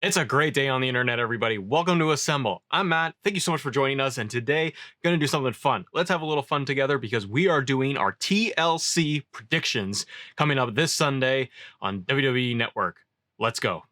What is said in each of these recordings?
It's a great day on the internet, everybody. Welcome to Assemble. I'm Matt. Thank you so much for joining us. And today, going to do something fun. Let's have a little fun together because we are doing our TLC predictions coming up this Sunday on WWE Network. Let's go.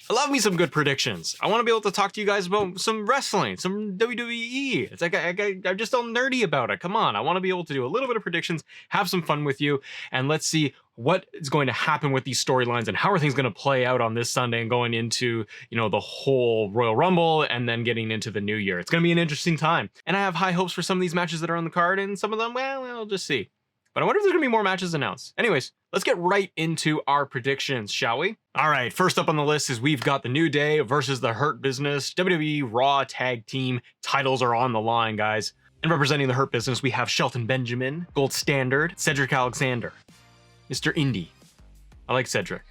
I love me some good predictions. I want to be able to talk to you guys about some wrestling, some WWE. It's like I'm just all nerdy about it. Come on, I want to be able to do a little bit of predictions, have some fun with you, and let's see what is going to happen with these storylines and how are things going to play out on this Sunday and going into, the whole Royal Rumble and then getting into the new year. It's going to be an interesting time. And I have high hopes for some of these matches that are on the card, and some of them, well, we'll just see. But I wonder if there's going to be more matches announced. Anyways, let's get right into our predictions, shall we? All right, first up on the list is we've got the New Day versus the Hurt Business. WWE Raw Tag Team titles are on the line, guys. And representing the Hurt Business, we have Shelton Benjamin, Gold Standard, Cedric Alexander, Mr. Indy. I like Cedric.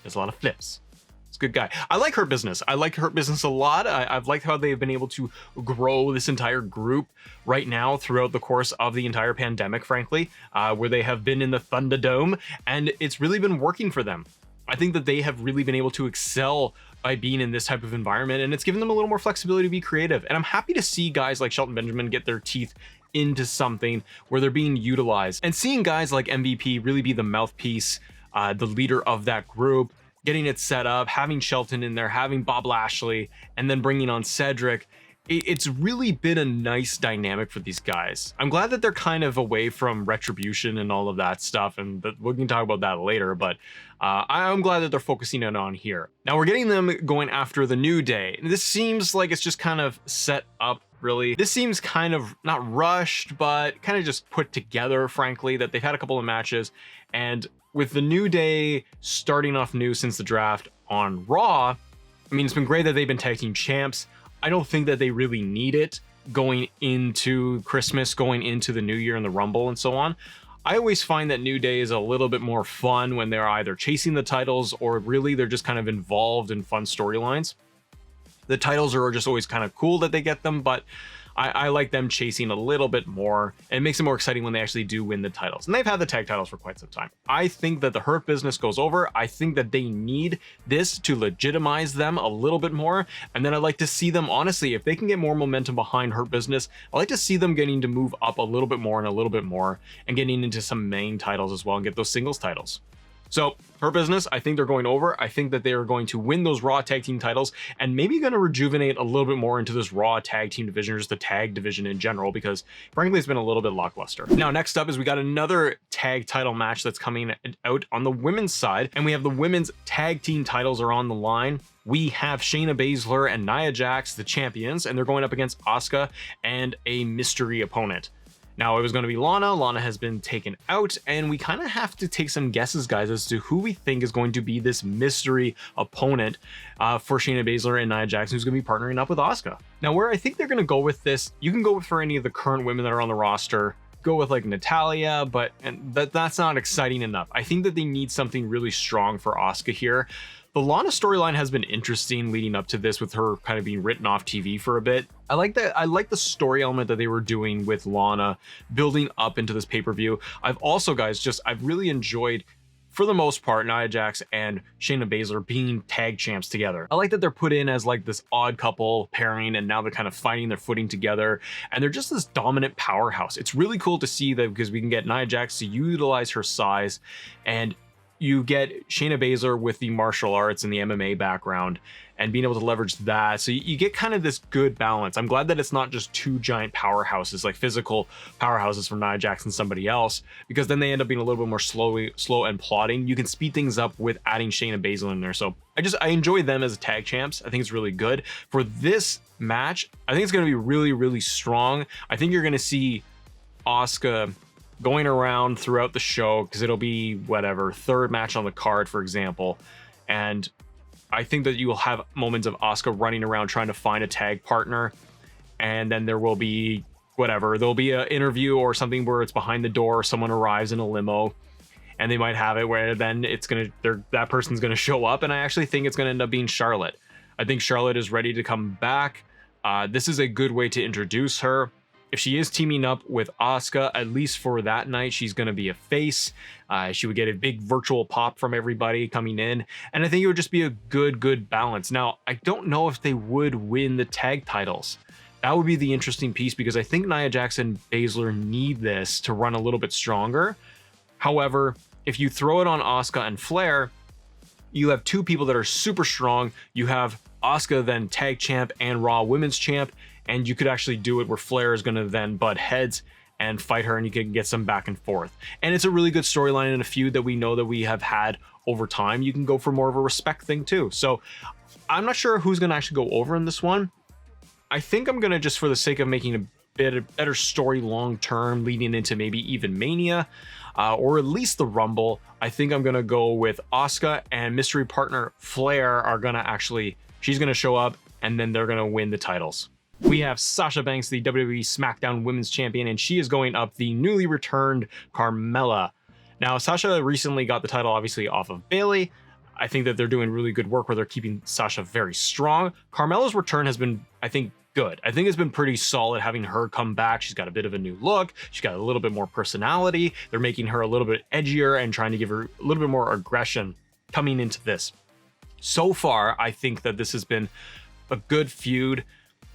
There's a lot of flips. He's a good guy. I like Hurt Business. I like Hurt Business a lot. I've liked how they've been able to grow this entire group right now throughout the course of the entire pandemic, frankly, where they have been in the Thunderdome, and it's really been working for them. I think that they have really been able to excel by being in this type of environment, and it's given them a little more flexibility to be creative. And I'm happy to see guys like Shelton Benjamin get their teeth into something where they're being utilized, and seeing guys like MVP really be the mouthpiece, the leader of that group, getting it set up, having Shelton in there, having Bob Lashley, and then bringing on Cedric. It's really been a nice dynamic for these guys. I'm glad that they're kind of away from Retribution and all of that stuff, and we can talk about that later, but I'm glad that they're focusing in on here. Now we're getting them going after the New Day. This seems like it's just kind of set up, really. This seems kind of not rushed, but kind of just put together, frankly, that they've had a couple of matches, and with the New Day starting off new since the draft on Raw, I mean, it's been great that they've been tag team champs. I don't think that they really need it going into Christmas, going into the New Year and the Rumble and so on. I always find that New Day is a little bit more fun when they're either chasing the titles or really they're just kind of involved in fun storylines. The titles are just always kind of cool that they get them, but I like them chasing a little bit more, and it makes it more exciting when they actually do win the titles. And they've had the tag titles for quite some time. I think that the Hurt Business goes over. I think that they need this to legitimize them a little bit more. And then I'd like to see them, honestly, if they can get more momentum behind Hurt Business, I'd like to see them getting to move up a little bit more and a little bit more and getting into some main titles as well and get those singles titles. So, Hurt Business, I think they're going over. I think that they are going to win those Raw Tag Team titles and maybe going to rejuvenate a little bit more into this Raw Tag Team division, or just the tag division in general, because frankly, it's been a little bit lackluster. Now, next up is we got another tag title match that's coming out on the women's side, and we have the women's tag team titles are on the line. We have Shayna Baszler and Nia Jax, the champions, and they're going up against Asuka and a mystery opponent. Now, it was going to be Lana. Lana has been taken out, and we kind of have to take some guesses, guys, as to who we think is going to be this mystery opponent for Shayna Baszler and Nia Jax, who's going to be partnering up with Asuka. Now, where I think they're going to go with this, you can go for any of the current women that are on the roster. Go with like Natalya, but that's not exciting enough. I think that they need something really strong for Asuka here. The Lana storyline has been interesting leading up to this, with her kind of being written off TV for a bit. I like that. I like the story element that they were doing with Lana building up into this pay-per-view. I've also, guys, I've really enjoyed, for the most part, Nia Jax and Shayna Baszler being tag champs together. I like that they're put in as like this odd couple pairing, and now they're kind of finding their footing together, and they're just this dominant powerhouse. It's really cool to see that, because we can get Nia Jax to utilize her size, and you get Shayna Baszler with the martial arts and the MMA background and being able to leverage that. So you get kind of this good balance. I'm glad that it's not just two giant powerhouses, like physical powerhouses from Nia Jax and somebody else, because then they end up being a little bit more slow and plodding. You can speed things up with adding Shayna Baszler in there. So I enjoy them as tag champs. I think it's really good. For this match, I think it's going to be really, really strong. I think you're going to see Asuka going around throughout the show, because it'll be whatever, third match on the card, for example, and I think that you will have moments of Asuka running around trying to find a tag partner, and then there will be there'll be an interview or something where it's behind the door, someone arrives in a limo, and they might have it where then that person's gonna show up, and I actually think it's gonna end up being Charlotte. I think Charlotte is ready to come back. This is a good way to introduce her. If she is teaming up with Asuka, at least for that night, she's going to be a face. She would get a big virtual pop from everybody coming in. And I think it would just be a good balance. Now, I don't know if they would win the tag titles. That would be the interesting piece, because I think Nia Jax and Baszler need this to run a little bit stronger. However, if you throw it on Asuka and Flair, you have two people that are super strong. You have Asuka then tag champ and Raw women's champ, and you could actually do it where Flair is going to then butt heads and fight her, and you can get some back and forth. And it's a really good storyline and a feud that we know that we have had over time. You can go for more of a respect thing too. So I'm not sure who's going to actually go over in this one. I think I'm going to, just for the sake of making a better story long term, leading into maybe even Mania, or at least the Rumble, I think I'm going to go with Asuka and mystery partner Flair are going to actually, she's going to show up, and then they're going to win the titles. We have Sasha Banks, the WWE SmackDown Women's Champion, and she is going up the newly returned Carmella. Now, Sasha recently got the title, obviously, off of Bayley. I think that they're doing really good work where they're keeping Sasha very strong. Carmella's return has been, I think, good. I think it's been pretty solid having her come back. She's got a bit of a new look. She's got a little bit more personality. They're making her a little bit edgier and trying to give her a little bit more aggression coming into this. So far, I think that this has been a good feud.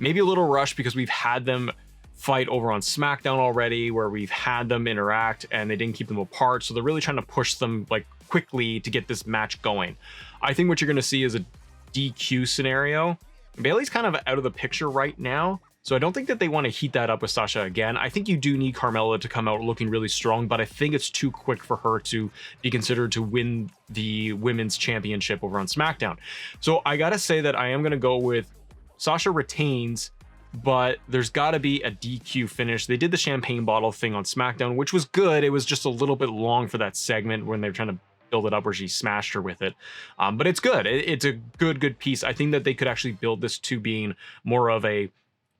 Maybe a little rushed because we've had them fight over on SmackDown already, where we've had them interact and they didn't keep them apart. So they're really trying to push them like quickly to get this match going. I think what you're going to see is a DQ scenario. Bayley's kind of out of the picture right now, so I don't think that they want to heat that up with Sasha again. I think you do need Carmella to come out looking really strong, but I think it's too quick for her to be considered to win the women's championship over on SmackDown. So I gotta say that I am gonna go with Sasha retains, but there's got to be a DQ finish. They did the champagne bottle thing on SmackDown, which was good. It was just a little bit long for that segment when they were trying to build it up where she smashed her with it. But it's good. It's a good piece. I think that they could actually build this to being more of a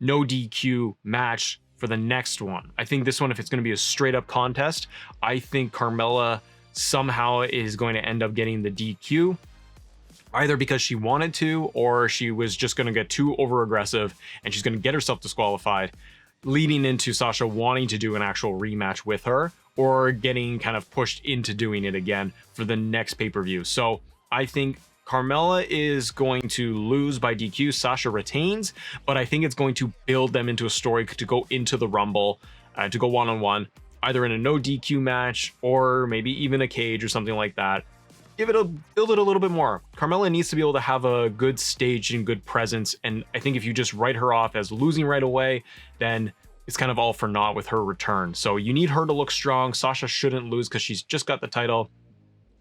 no DQ match for the next one. I think this one, if it's going to be a straight up contest, I think Carmella somehow is going to end up getting the DQ, either because she wanted to, or she was just going to get too over aggressive and she's going to get herself disqualified, leading into Sasha wanting to do an actual rematch with her, or getting kind of pushed into doing it again for the next pay-per-view. So I think Carmella is going to lose by DQ. Sasha retains, but I think it's going to build them into a story to go into the Rumble, to go one-on-one, either in a no DQ match or maybe even a cage or something like that. Build it a little bit more. Carmella needs to be able to have a good stage and good presence, and I think if you just write her off as losing right away, then it's kind of all for naught with her return. So you need her to look strong. Sasha shouldn't lose because she's just got the title.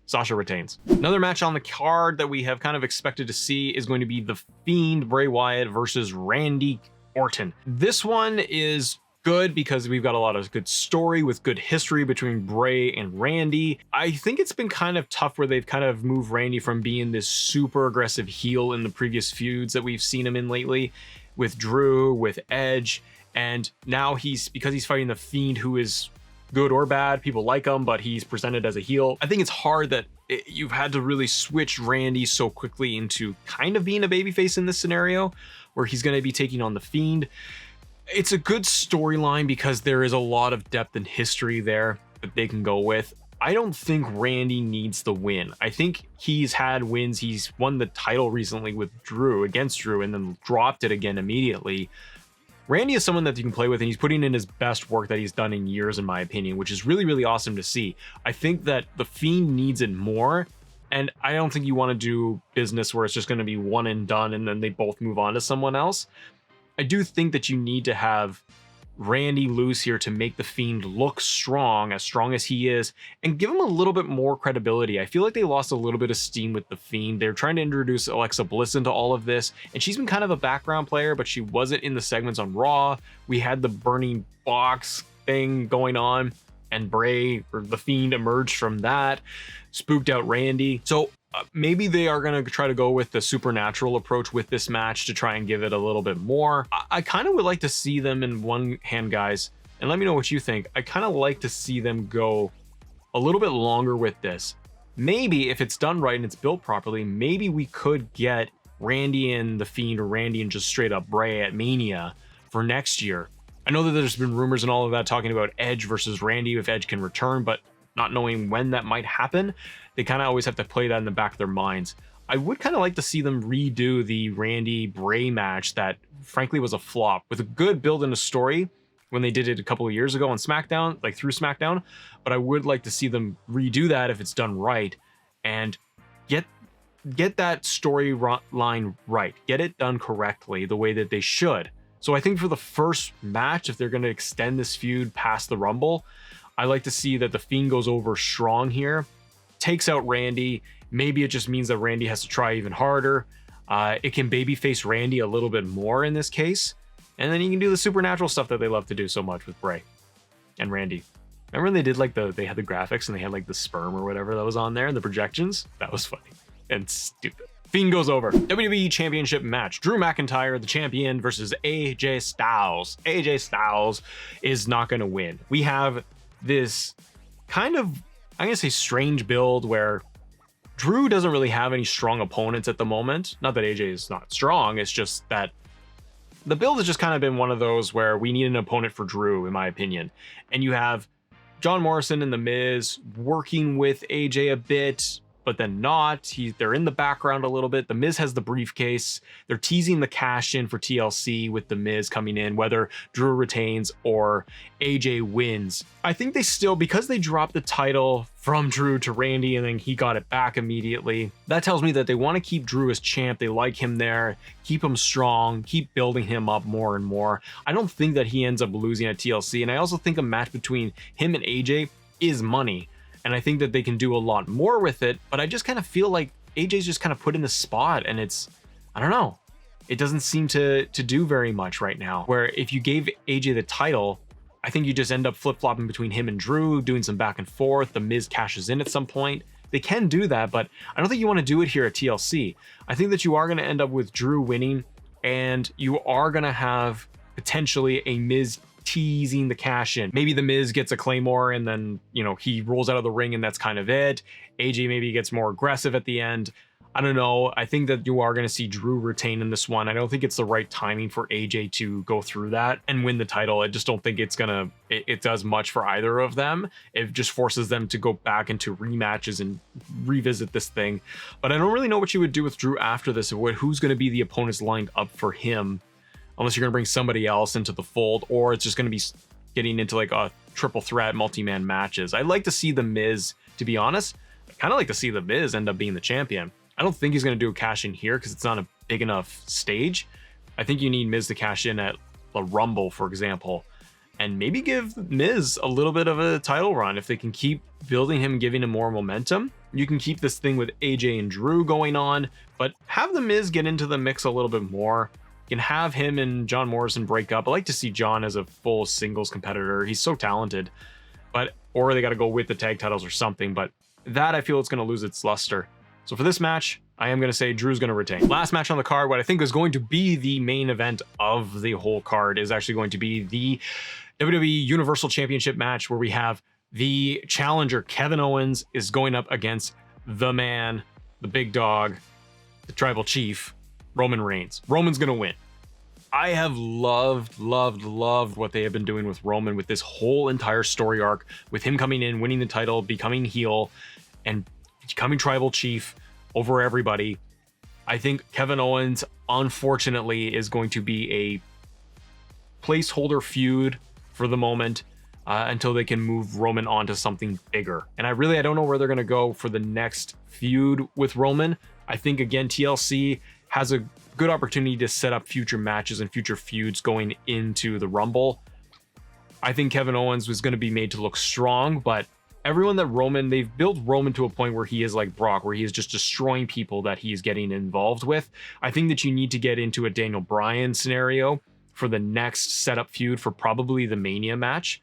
Sasha retains. Another match on the card that we have kind of expected to see is going to be The Fiend Bray Wyatt versus Randy Orton. This one is good because we've got a lot of good story with good history between Bray and Randy. I think it's been kind of tough where they've kind of moved Randy from being this super aggressive heel in the previous feuds that we've seen him in lately with Drew, with Edge, and now because he's fighting The Fiend, who is good or bad, people like him, but he's presented as a heel. I think it's hard that you've had to really switch Randy so quickly into kind of being a babyface in this scenario where he's going to be taking on The Fiend. It's a good storyline because there is a lot of depth and history there that they can go with. I don't think Randy needs the win. I think he's had wins. He's won the title recently with Drew, against Drew, and then dropped it again immediately. Randy is someone that you can play with, and he's putting in his best work that he's done in years, in my opinion, which is really awesome to see. I think that The Fiend needs it more, and I don't think you want to do business where it's just going to be one and done and then they both move on to someone else. I do think that you need to have Randy lose here to make The Fiend look strong as he is, and give him a little bit more credibility. I feel like they lost a little bit of steam with The Fiend. They're trying to introduce Alexa Bliss into all of this, and she's been kind of a background player, but she wasn't in the segments on Raw. We had the burning box thing going on, and The Fiend emerged from that, spooked out Randy. So maybe they are going to try to go with the supernatural approach with this match to try and give it a little bit more. I kind of would like to see them, in one hand, guys, and let me know what you think. I kind of like to see them go a little bit longer with this. Maybe if it's done right and it's built properly, maybe we could get Randy and The Fiend, or Randy and just straight up Bray at Mania for next year. I know that there's been rumors and all of that talking about Edge versus Randy, if Edge can return, but not knowing when that might happen, they kind of always have to play that in the back of their minds. I would kind of like to see them redo the Randy Bray match that frankly was a flop, with a good build in a story when they did it a couple of years ago on SmackDown, like through SmackDown. But I would like to see them redo that if it's done right, and get that storyline right, get it done correctly the way that they should. So I think for the first match, if they're going to extend this feud past the Rumble, I like to see that The Fiend goes over strong here, takes out Randy. Maybe it just means that Randy has to try even harder. It can babyface Randy a little bit more in this case. And then you can do the supernatural stuff that they love to do so much with Bray and Randy. Remember when they did like they had the graphics and they had like the sperm or whatever that was on there and the projections? That was funny and stupid. Fiend goes over. WWE Championship match. Drew McIntyre, the champion, versus AJ Styles. AJ Styles is not going to win. We have this kind of, I'm going to say, strange build where Drew doesn't really have any strong opponents at the moment. Not that AJ is not strong, it's just that the build has just kind of been one of those where we need an opponent for Drew, in my opinion. And you have John Morrison and The Miz working with AJ a bit, but then not. They're in the background a little bit. The Miz has the briefcase. They're teasing the cash in for TLC with The Miz coming in, whether Drew retains or AJ wins. I think they still, because they dropped the title from Drew to Randy and then he got it back immediately, that tells me that they want to keep Drew as champ. They like him there, keep him strong, keep building him up more and more. I don't think that he ends up losing at TLC. And I also think a match between him and AJ is money. And I think that they can do a lot more with it, but I just kind of feel like AJ's just kind of put in the spot, and it's, I don't know, it doesn't seem to do very much right now. Where if you gave AJ the title, I think you just end up flip-flopping between him and Drew, doing some back and forth. The Miz cashes in at some point. They can do that, but I don't think you want to do it here at TLC. I think that you are going to end up with Drew winning, and you are going to have potentially a Miz teasing the cash in. Maybe The Miz gets a Claymore and then, you know, he rolls out of the ring and that's kind of it. AJ maybe gets more aggressive at the end. I don't know. I think that you are going to see Drew retain in this one. I don't think it's the right timing for AJ to go through that and win the title. I just don't think it's gonna, it does much for either of them. It just forces them to go back into rematches and revisit this thing. But I don't really know what you would do with Drew after this, or who's going to be the opponents lined up for him, unless you're going to bring somebody else into the fold, or it's just going to be getting into like a triple threat multi-man matches. I'd like to see The Miz, to be honest. I kind of like to see The Miz end up being the champion. I don't think he's going to do a cash in here because it's not a big enough stage. I think you need Miz to cash in at the Rumble, for example, and maybe give Miz a little bit of a title run. If they can keep building him, giving him more momentum, you can keep this thing with AJ and Drew going on, but have The Miz get into the mix a little bit more. You can have him and John Morrison break up. I like to see John as a full singles competitor. He's so talented, but, or they got to go with the tag titles or something, but that I feel it's going to lose its luster. So for this match, I am going to say Drew's going to retain. Last match on the card, what I think is going to be the main event of the whole card, is actually going to be the WWE Universal Championship match, where we have the challenger Kevin Owens is going up against the man, the big dog, the tribal chief, Roman Reigns. Roman's going to win. I have loved what they have been doing with Roman, with this whole entire story arc, with him coming in, winning the title, becoming heel, and becoming tribal chief over everybody. I think Kevin Owens, unfortunately, is going to be a placeholder feud for the moment until they can move Roman on to something bigger. And I don't know where they're going to go for the next feud with Roman. I think, again, TLC has a good opportunity to set up future matches and future feuds going into the Rumble. I think Kevin Owens was going to be made to look strong, but everyone that Roman, they've built Roman to a point where he is like Brock, where he is just destroying people that he's getting involved with. I think that you need to get into a Daniel Bryan scenario for the next setup feud for probably the Mania match.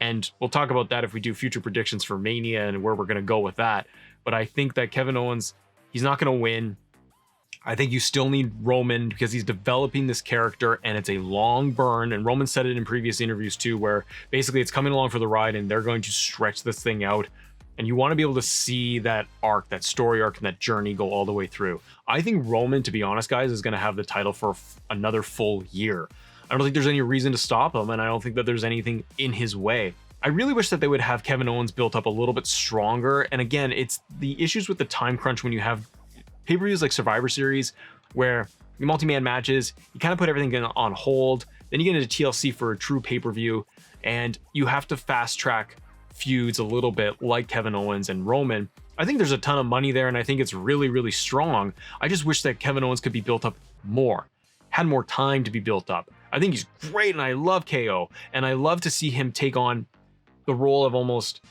And we'll talk about that if we do future predictions for Mania and where we're going to go with that. But I think that Kevin Owens, he's not going to win. I think you still need Roman because he's developing this character and it's a long burn. And Roman said it in previous interviews too, where basically it's coming along for the ride and they're going to stretch this thing out and you want to be able to see that arc, that story arc, and that journey go all the way through. I think Roman, to be honest, guys, is going to have the title for another full year. I don't think there's any reason to stop him, and I don't think that there's anything in his way. I really wish that they would have Kevin Owens built up a little bit stronger. And again, it's the issues with the time crunch when you have pay-per-views like Survivor Series, where you multi-man matches, you kind of put everything on hold, then you get into TLC for a true pay-per-view, and you have to fast track feuds a little bit like Kevin Owens and Roman. I think there's a ton of money there, and I think it's really, really strong. I just wish that Kevin Owens could be built up more, had more time to be built up. I think he's great, and I love KO, and I love to see him take on the role of almost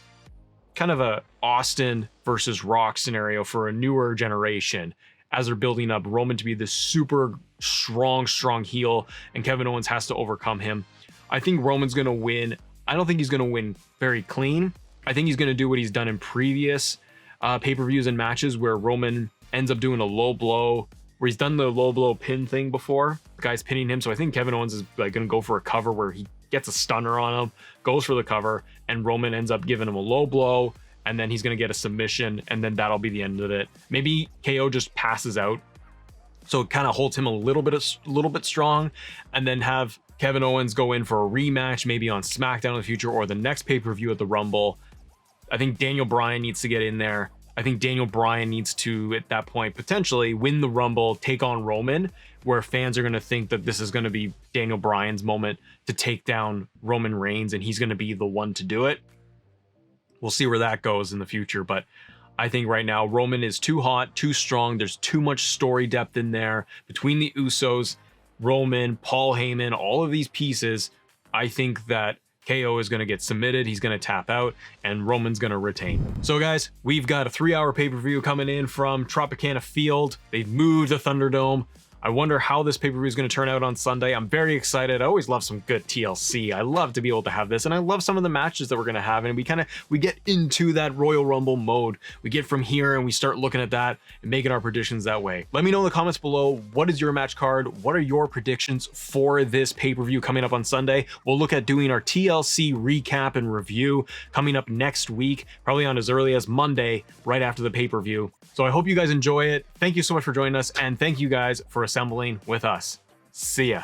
kind of a Austin versus Rock scenario for a newer generation, as they're building up Roman to be this super strong heel, and Kevin Owens has to overcome him. I think Roman's going to win. I don't think he's going to win very clean. I think he's going to do what he's done in previous pay-per-views and matches, where Roman ends up doing a low blow, where he's done the low blow pin thing before. The guy's pinning him. So I think Kevin Owens is like going to go for a cover where he gets a stunner on him, goes for the cover, and Roman ends up giving him a low blow, and then he's going to get a submission, and then that'll be the end of it. Maybe KO just passes out, so it kind of holds him a little bit strong, and then have Kevin Owens go in for a rematch, maybe on SmackDown in the future or the next pay-per-view at the Rumble. I think Daniel Bryan needs to get in there. I think Daniel Bryan needs to, at that point, potentially win the Rumble, take on Roman, where fans are going to think that this is going to be Daniel Bryan's moment to take down Roman Reigns, and he's going to be the one to do it. We'll see where that goes in the future, but I think right now Roman is too hot, too strong. There's too much story depth in there between the Usos, Roman, Paul Heyman, all of these pieces. I think that KO is going to get submitted, he's going to tap out, and Roman's going to retain. So guys, we've got a 3-hour pay-per-view coming in from Tropicana Field. They've moved the Thunderdome. I wonder how this pay-per-view is going to turn out on Sunday. I'm very excited. I always love some good TLC. I love to be able to have this, and I love some of the matches that we're going to have, and we get into that Royal Rumble mode. We get from here and we start looking at that and making our predictions that way. Let me know in the comments below, what is your match card? What are your predictions for this pay-per-view coming up on Sunday? We'll look at doing our TLC recap and review coming up next week, probably on as early as Monday, right after the pay-per-view. So I hope you guys enjoy it. Thank you so much for joining us, and thank you guys for assembling with us. See ya.